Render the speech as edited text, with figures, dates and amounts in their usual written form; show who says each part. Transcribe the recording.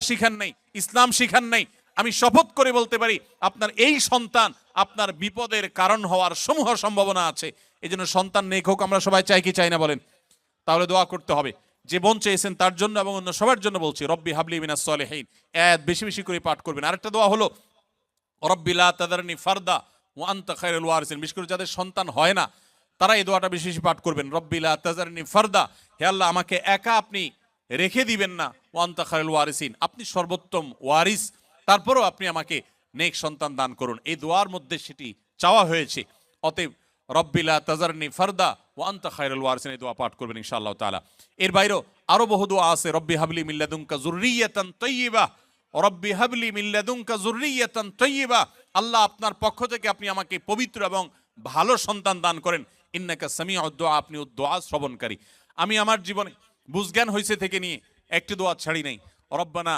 Speaker 1: শিখান নাই, ইসলাম শিখান নাই, আমি শপথ করে বলতে পারি আপনার এই সন্তান আপনার বিপদের কারণ হওয়ার সমূহ সম্ভাবনা আছে। এই জন্য সন্তান নেক হোক আমরা সবাই চাই কি চাই না বলেন? তাহলে দোয়া করতে হবে। যে বোন চেয়েছেন তার জন্য এবং অন্য সবার জন্য বলছি, রব্বি হাবলি মিনাস সলিহিন, বেশি বেশি করে পাঠ করবেন। আরেকটা দোয়া হলো রব্বি লা তাদারনি ফারদা ওয়া আনতা খায়রুল ওয়ারিসিন। বিশেষ করে যাদের সন্তান হয় না তারা এই দোয়াটা বেশি বেশি পাঠ করবেন, রব্বি লা তাদারনি ফারদা, হে আল্লাহ আমাকে একা আপনি রেখে দিবেন না, ওয়া আনতা খায়রুল ওয়ারিসিন, আপনি সর্বোত্তম ওয়ারিস, তারপরও আপনি আমাকে নেক সন্তান দান করুন। এই দোয়ার মধ্যে সেটি চাওয়া হয়েছে। অতএব রব্বি লা তাজারনি ফারদা ওয়া আনতা খায়রুল ওয়ারিসিন, এই দোয়া পাঠ করবেন ইনশাআল্লাহ তাআলা। এর বাইরেও আরো বহু দোয়া আছে, রব্বি হাবলি মিন লাদুনকা যুররিয়াতান তাইয়্যিবা, রব্বি হাবলি মিন লাদুনকা যুররিয়াতান তাইয়্যিবা, আল্লাহ আপনার পক্ষ থেকে আপনি আমাকে পবিত্র এবং ভালো সন্তান দান করেন। ইন্নাকা সামিউদ দুআ, আপনি দোয়া শ্রবণকারী। আমি আমার জীবনে বুঝজ্ঞান হইছে থেকে নিয়ে একটি দোয়া ছাড়ি নাই। রব্বানা